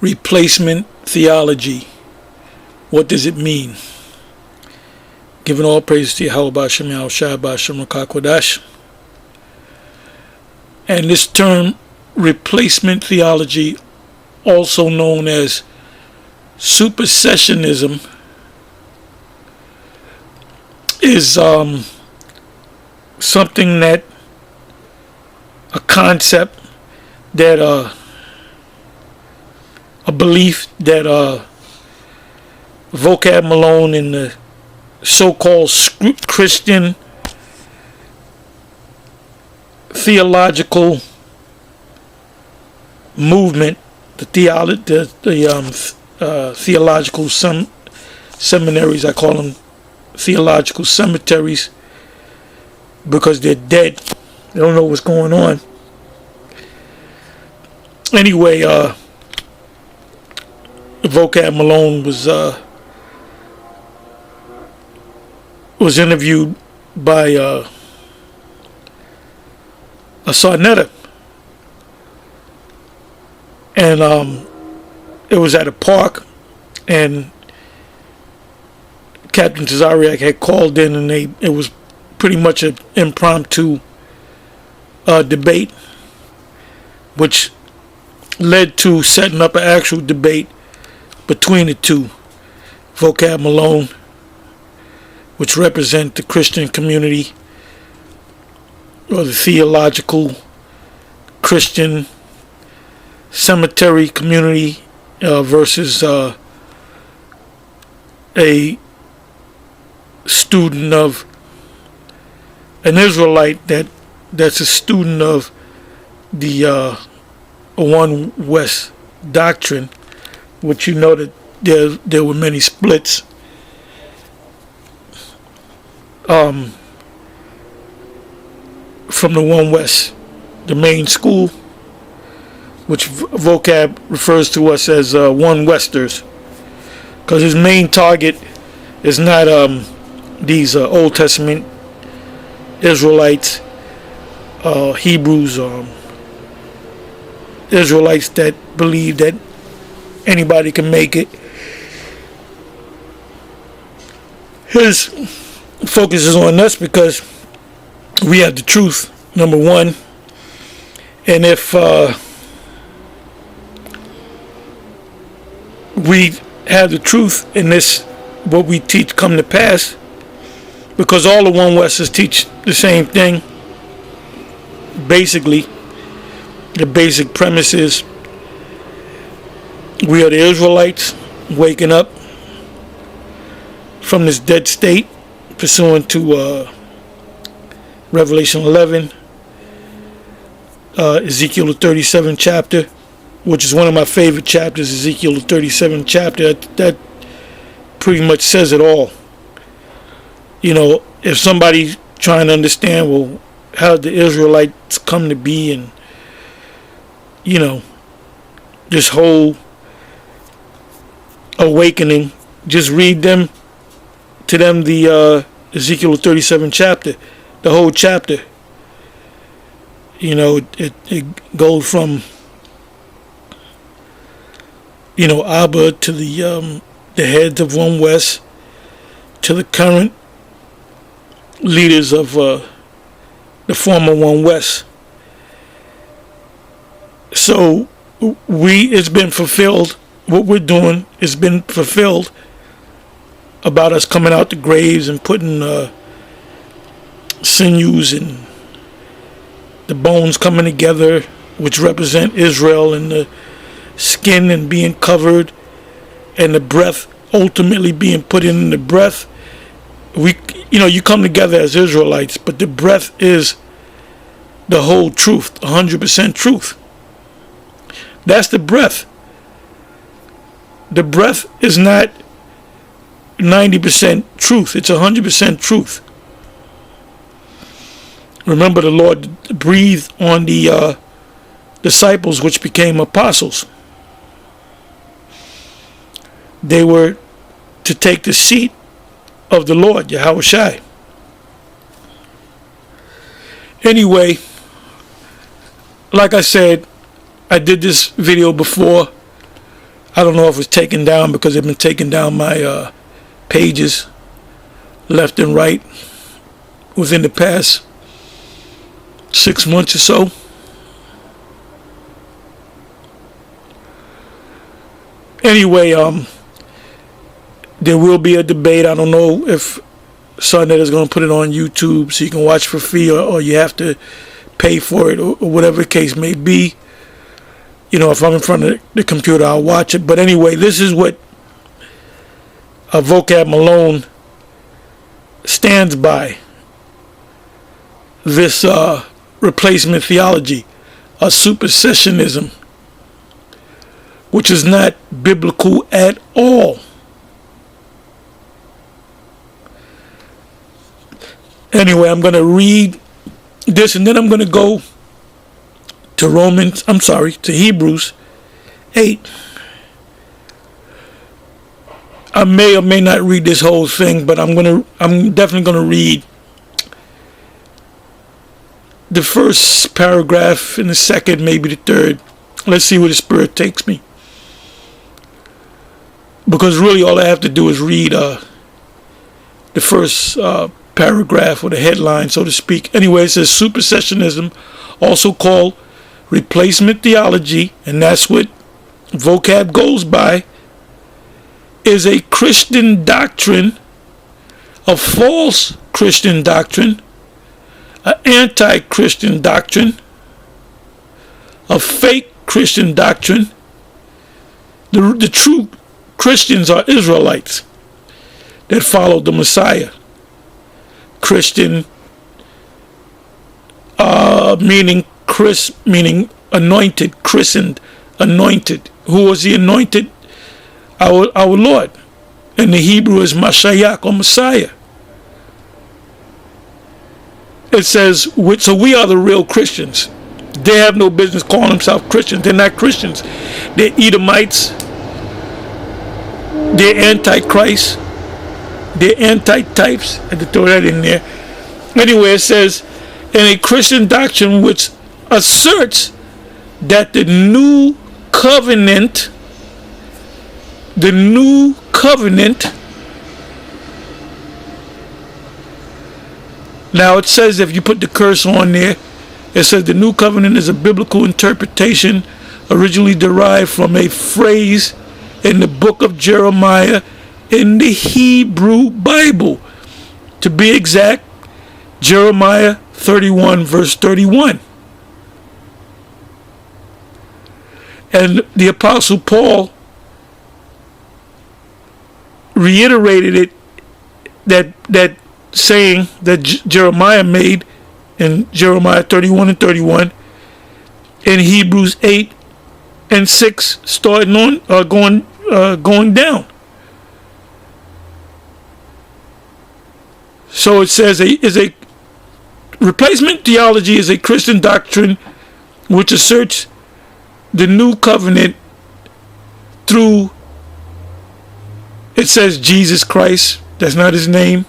Replacement theology. What does it mean? Giving all praise to Yahweh B'Shem Yahushua B'Shem Rakakwadash. And this term, replacement theology, also known as supersessionism, is something that, a concept that, a belief that Vocab Malone and the so-called Christian theological movement, the theological seminaries, I call them theological cemeteries because they're dead. They don't know what's going on. Anyway, Vocab Malone was interviewed by a Sarnetta, and it was at a park, and Captain Tazariak had called in, and it was pretty much an impromptu debate, which led to setting up an actual debate between the two. Vocab Malone, which represent the Christian community, or the theological Christian cemetery community, versus a student of an Israelite that's a student of the One West doctrine, which you know that there were many splits. From the One West, the main school, which Vocab refers to us as One Westers, because his main target is not these Old Testament Israelites, Hebrews, Israelites that believe that anybody can make it. His focus is on us because we have the truth, number one. And if we have the truth in this, what we teach come to pass, because all the One Westers teach the same thing. Basically, the basic premise is we are the Israelites waking up from this dead state pursuant to Revelation 11, Ezekiel the 37th chapter, which is one of my favorite chapters. Ezekiel the 37th chapter, that pretty much says it all. You know, if somebody's trying to understand, well, how the Israelites come to be, and you know, this whole awakening, just read the Ezekiel 37 chapter, the whole chapter. You know, it goes from, you know, Abba to the heads of One West, to the current leaders of the former One West. So it's been fulfilled. What we're doing has been fulfilled about us coming out the graves and putting sinews and the bones coming together, which represent Israel, and the skin and being covered, and the breath ultimately being put in the breath. You come together as Israelites, but the breath is the whole truth, 100% truth. That's the breath. The breath is not 90% truth. It's 100% truth. Remember, the Lord breathed on the disciples, which became apostles. They were to take the seat of the Lord, Yahushua. Anyway, like I said, I did this video before I don't know if it's taken down because they've been taking down my pages left and right within the past 6 months or so. Anyway, there will be a debate. I don't know if Sunday is going to put it on YouTube so you can watch for free, or you have to pay for it, or whatever the case may be. You know, if I'm in front of the computer, I'll watch it. But anyway, this is what Vocab Malone stands by. This replacement theology, a supersessionism, which is not biblical at all. Anyway, I'm going to read this and then I'm going to go to Hebrews 8. I may or may not read this whole thing, but I'm definitely going to read the first paragraph and the second, maybe the third. Let's see where the Spirit takes me. Because really all I have to do is read the first paragraph or the headline, so to speak. Anyway, it says supersessionism, also called replacement theology, and that's what vocab goes by, is a Christian doctrine, a false Christian doctrine, an anti-Christian doctrine, a fake Christian doctrine. The true Christians are Israelites that followed the Messiah. Christian, meaning anointed, christened, anointed. Who was the anointed? Our Lord. In the Hebrew is Mashiach, or Messiah. It says, so we are the real Christians. They have no business calling themselves Christians. They're not Christians. They're Edomites. They're Antichrist. They're anti-types. I had to throw that in there. Anyway, it says, in a Christian doctrine which asserts that the new covenant, now it says, if you put the curse on there, it says the new covenant is a biblical interpretation originally derived from a phrase in the book of Jeremiah in the Hebrew Bible. To be exact, Jeremiah 31 verse 31. And the Apostle Paul reiterated it, that saying that Jeremiah made in Jeremiah 31 and 31 in Hebrews 8 and 6, starting on going down. So it says a replacement theology is a Christian doctrine which asserts the new covenant through, it says Jesus Christ, that's not his name,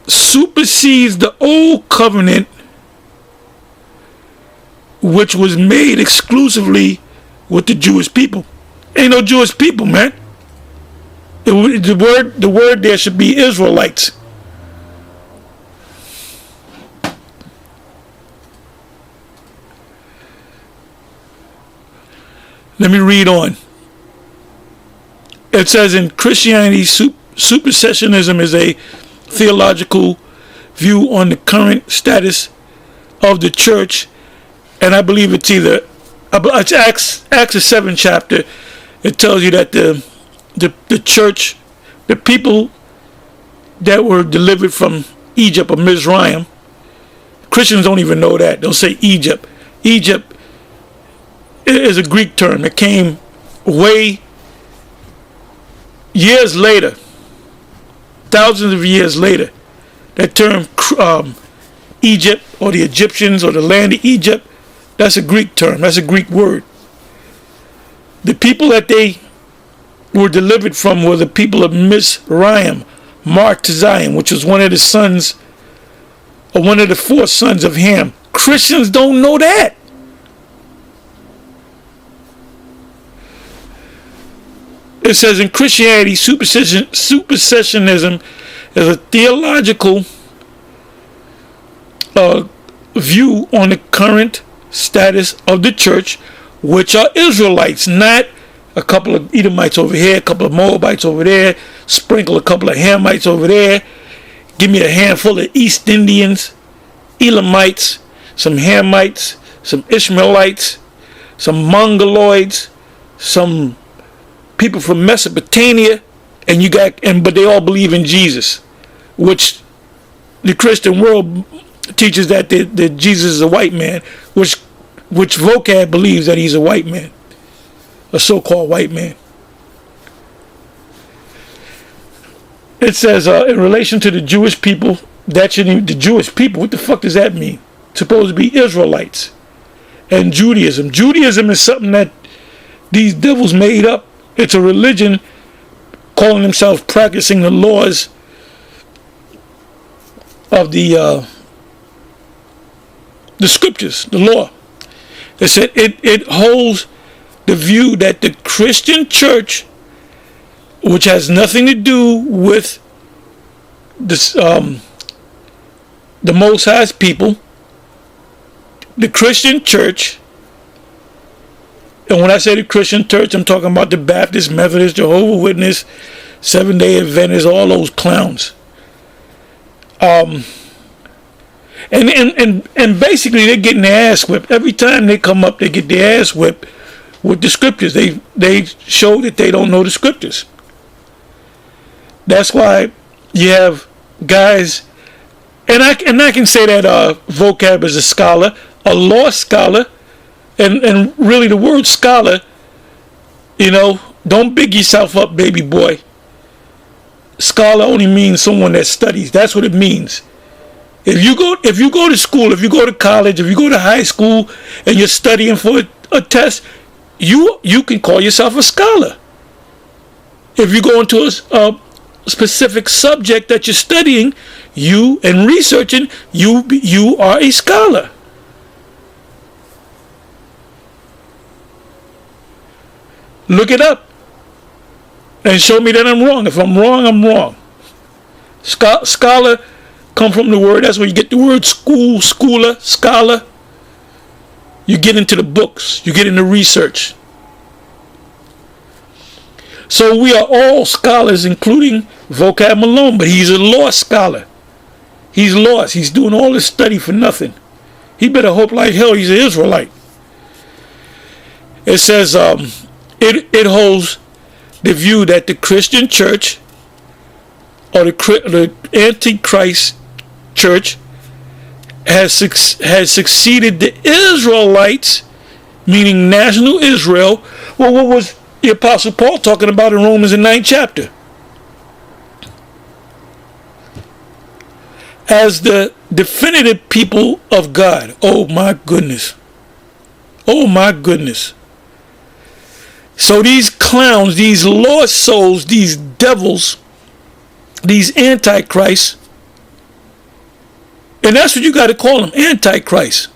supersedes the old covenant which was made exclusively with the Jewish people. Ain't no Jewish people, man. The word there should be Israelites. Let me read on. It says in Christianity, supersessionism is a theological view on the current status of the church, and I believe it's Acts the 7th chapter. It tells you that the church, the people that were delivered from Egypt or Mizraim, Christians don't even know that. They'll say Egypt. Egypt is a Greek term. It came way years later, thousands of years later. That term Egypt, or the Egyptians, or the land of Egypt, that's a Greek term. That's a Greek word. The people that they were delivered from were the people of Mizraim, Mark to Zion, which was one of the sons, or one of the 4 sons of Ham. Christians don't know that. It says in Christianity, supersessionism is a theological view on the current status of the church, which are Israelites, not a couple of Edomites over here, a couple of Moabites over there, sprinkle a couple of Hamites over there, give me a handful of East Indians, Elamites, some Hamites, some Ishmaelites, some Mongoloids, some people from Mesopotamia, but they all believe in Jesus, which the Christian world teaches that Jesus is a white man, which vocab believes that he's a white man, a so-called white man. It says in relation to the Jewish people, the Jewish people, what the fuck does that mean? It's supposed to be Israelites. And Judaism. Judaism is something that these devils made up. It's a religion calling themselves practicing the laws of the scriptures, the law. It said it holds the view that the Christian church, which has nothing to do with this, the Most High's people, the Christian church, and when I say the Christian church, I'm talking about the Baptist, Methodist, Jehovah's Witness, Seventh-day Adventists, all those clowns. And basically they're getting their ass whipped. Every time they come up, they get their ass whipped with the scriptures. They show that they don't know the scriptures. That's why you have guys, and I can say that vocab is a scholar, a lost scholar, and really the word scholar, don't big yourself up, baby boy. Scholar only means someone that studies. That's what it means. If you go to school, if you go to college, if you go to high school, and you're studying for a test, you can call yourself a scholar. If you go into a specific subject that you're studying, and researching, you are a scholar. Look it up and show me that I'm wrong. If I'm wrong, I'm wrong. Scholar come from the word. That's where you get the word school, schooler, scholar. You get into the books. You get into research. So we are all scholars, including Vocab Malone, but he's a lost scholar. He's lost. He's doing all this study for nothing. He better hope like hell he's an Israelite. It says it holds the view that the Christian church, or the Antichrist church, has succeeded the Israelites, meaning national Israel. Well, what was the Apostle Paul talking about in Romans, the 9th chapter? As the definitive people of God. Oh my goodness. Oh my goodness. So these clowns, these lost souls, these devils, these antichrists, and that's what you got to call them, antichrists.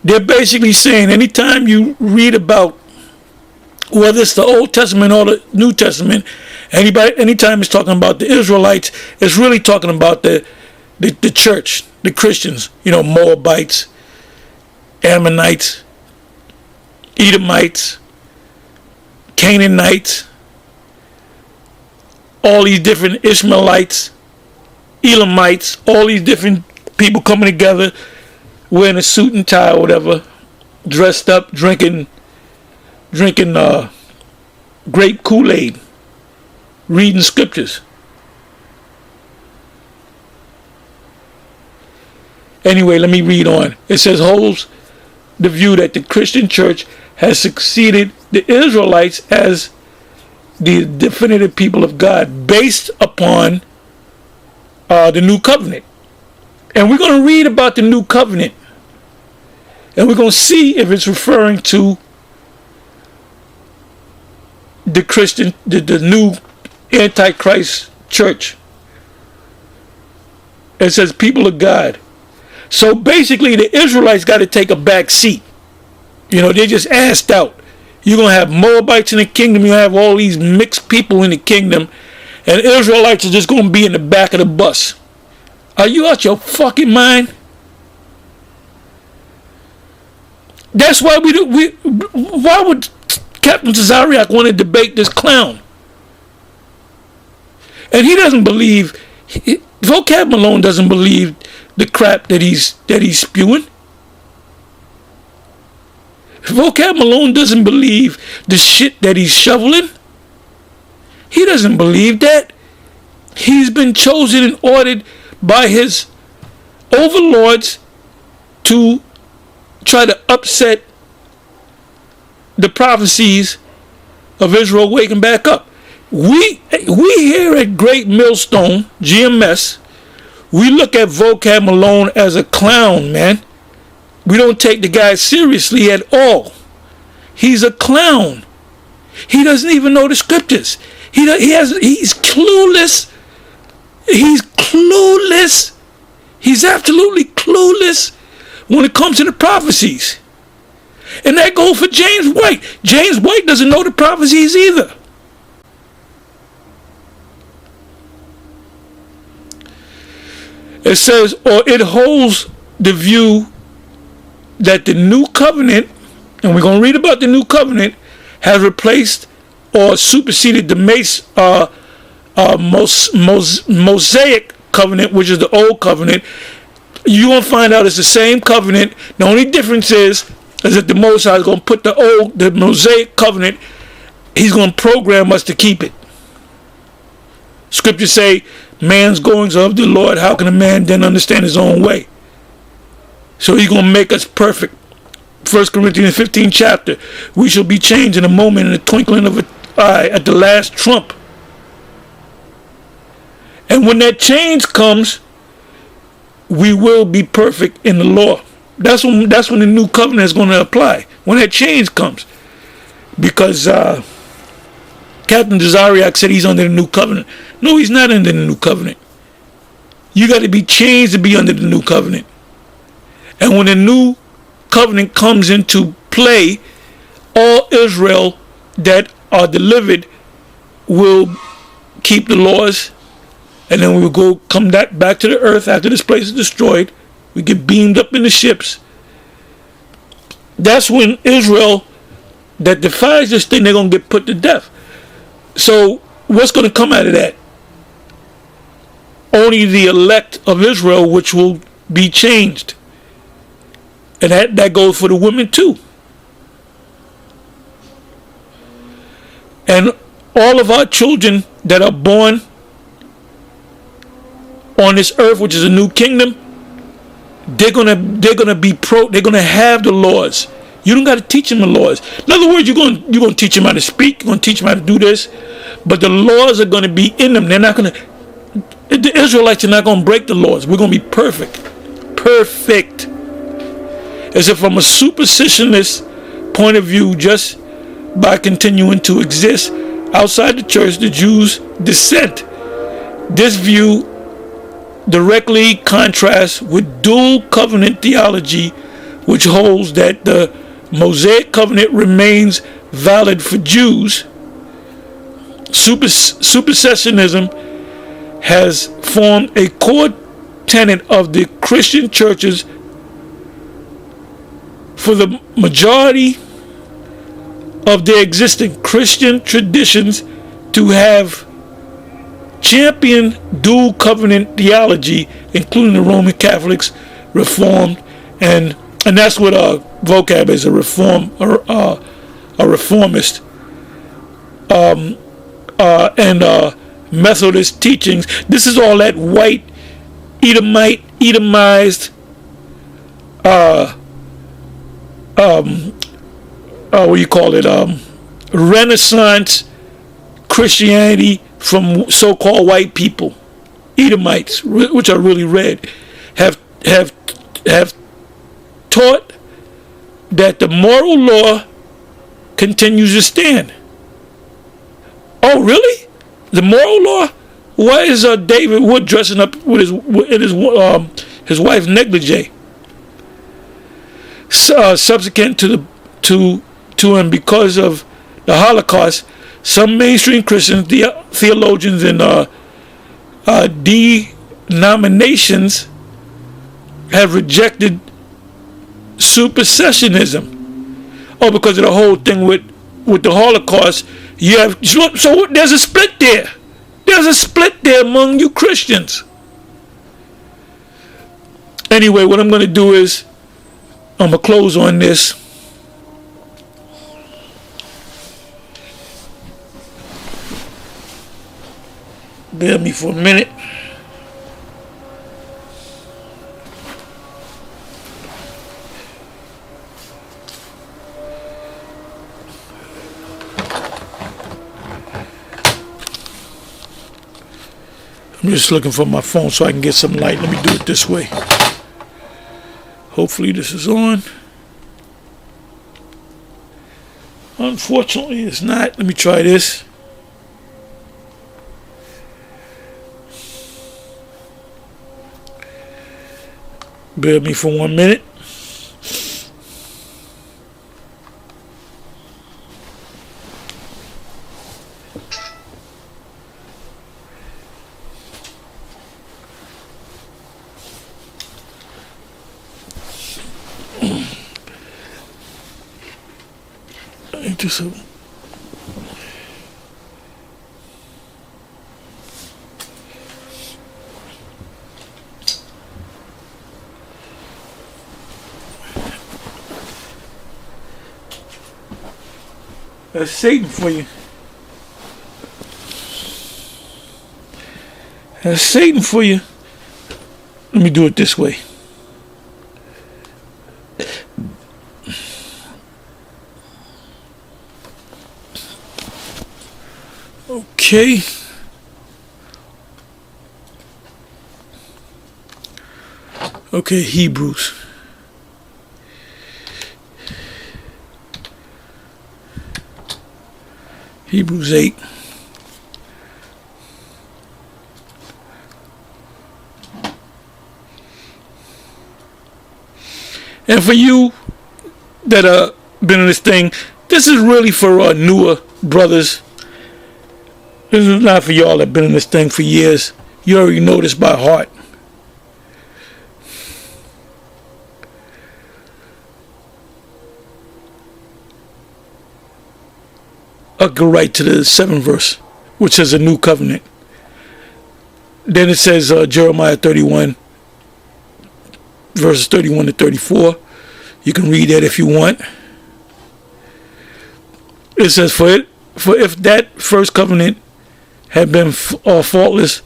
They're basically saying anytime you read about, whether it's the Old Testament or the New Testament, anytime it's talking about the Israelites, it's really talking about the church, the Christians, Moabites, Ammonites, Edomites, Canaanites, all these different Ishmaelites, Elamites, all these different people coming together, wearing a suit and tie or whatever, dressed up, drinking grape Kool-Aid, reading scriptures. Anyway, let me read on. It says, holds the view that the Christian church has succeeded the Israelites as the definitive people of God based upon the new covenant. And we're going to read about the new covenant, and we're going to see if it's referring to the Christian, the new Antichrist church. It says people of God. So basically the Israelites got to take a back seat. They're just asked out. You're going to have Moabites in the kingdom. You have all these mixed people in the kingdom. And Israelites are just going to be in the back of the bus. Are you out your fucking mind? That's why why would Captain Tazariak want to debate this clown? And he doesn't believe, Vocab Malone doesn't believe the crap that he's spewing. Vocab Malone doesn't believe the shit that he's shoveling. He doesn't believe that. He's been chosen and ordered by his overlords to try to upset the prophecies of Israel waking back up. We here at Great Millstone, GMS, we look at Vocab Malone as a clown, man. We don't take the guy seriously at all. He's a clown. He doesn't even know the scriptures. He's clueless. He's clueless. He's absolutely clueless when it comes to the prophecies. And that goes for James White. James White doesn't know the prophecies either. It says, or it holds the view that the new covenant, and we're going to read about the new covenant, has replaced or superseded the Mosaic covenant, which is the old covenant. You're going to find out it's the same covenant. The only difference is that the Most High is going to put the Mosaic covenant, he's going to program us to keep it. Scriptures say, man's goings are of the Lord. How can a man then understand his own way? So he's going to make us perfect. 1 Corinthians 15 chapter. We shall be changed in a moment, in the twinkling of an eye, at the last trump. And when that change comes, we will be perfect in the law. That's when the new covenant is going to apply. When that change comes. Because Captain Tazariak said he's under the new covenant. No, he's not under the new covenant. You got to be changed to be under the new covenant. And when the new covenant comes into play, all Israel that are delivered will keep the laws, and then we will come back to the earth after this place is destroyed. We get beamed up in the ships. That's when Israel that defies this thing, they're going to get put to death. So what's going to come out of that? Only the elect of Israel, which will be changed. And that goes for the women too. And all of our children that are born on this earth, which is a new kingdom, they're gonna have the laws. You don't got to teach them the laws. In other words, you're gonna teach them how to speak. You're gonna teach them how to do this, but the laws are gonna be in them. They're not gonna. The Israelites are not gonna break the laws. We're gonna be perfect. As if from a superstitionist point of view, just by continuing to exist outside the church, the Jews' dissent. This view directly contrasts with dual covenant theology, which holds that the Mosaic covenant remains valid for Jews. Supersessionism has formed a core tenet of the Christian churches for the majority of their existing Christian traditions to have championed dual covenant theology, including the Roman Catholics, Reformed, and that's what vocab is, a reformist, and Methodist teachings. This is all that white Edomized what do you call it, Renaissance Christianity from so-called white people, Edomites, which are really red, have taught that the moral law continues to stand. Oh, really? The moral law? Why is David Wood dressing up with his wife's negligee? Subsequent to to and because of the Holocaust, some mainstream Christians, theologians, and denominations have rejected supersessionism. Oh, because of the whole thing with the Holocaust, you have so there's a split there. There's a split there among you Christians. Anyway, what I'm going to do is I'm going to close on this. Bear me for a minute. I'm just looking for my phone so I can get some light. Let me do it this way. Hopefully this is on. Unfortunately, it's not. Let me try this. Bear with me for 1 minute. Just that's Satan for you. That's Satan for you. Let me do it this way. Okay. Okay, Hebrews. Hebrews 8. And for you that been in this thing, this is really for newer brothers. This is not for y'all that been in this thing for years. You already know this by heart. I'll go right to the 7th verse, which says a new covenant. Then it says Jeremiah 31, verses 31 to 34. You can read that if you want. It says, for if that first covenant had been faultless,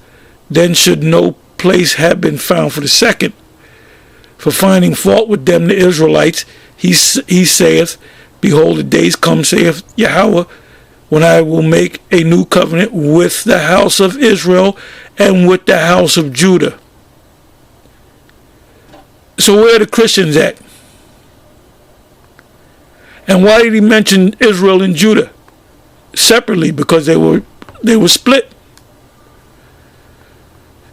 then should no place have been found for the second. For finding fault with them, the Israelites, he saith, behold, the days come, saith Yahweh, when I will make a new covenant with the house of Israel and with the house of Judah. So where are the Christians at? And why did he mention Israel and Judah separately? Because they were split.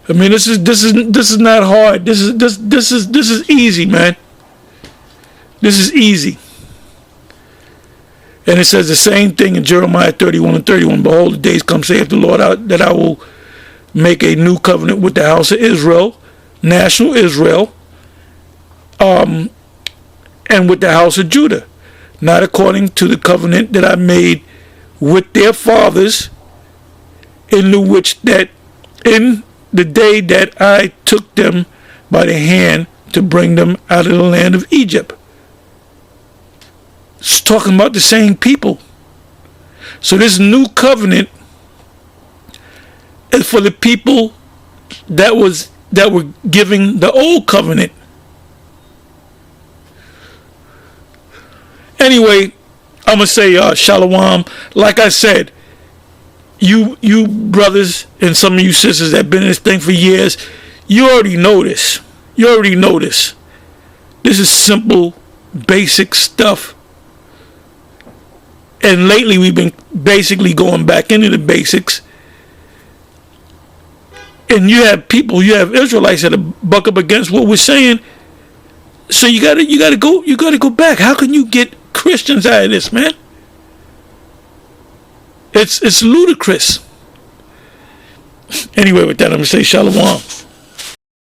I mean, this is not hard. This is easy, man. This is easy. And it says the same thing in Jeremiah 31 and 31. Behold, the days come, saith the Lord, that I will make a new covenant with the house of Israel, national Israel, and with the house of Judah, not according to the covenant that I made with their fathers in the day that I took them by the hand to bring them out of the land of Egypt. It's talking about the same people. So this new covenant is for the people that were giving the old covenant. Anyway, I'm gonna say shalom. Like I said, you brothers and some of you sisters that have been in this thing for years, you already know this. You already know this. This is simple, basic stuff. And lately we've been basically going back into the basics. And you have Israelites that are buck up against what we're saying. So you gotta go back. How can you get Christians out of this, man. It's ludicrous. Anyway, with that, I'm going to say shalom.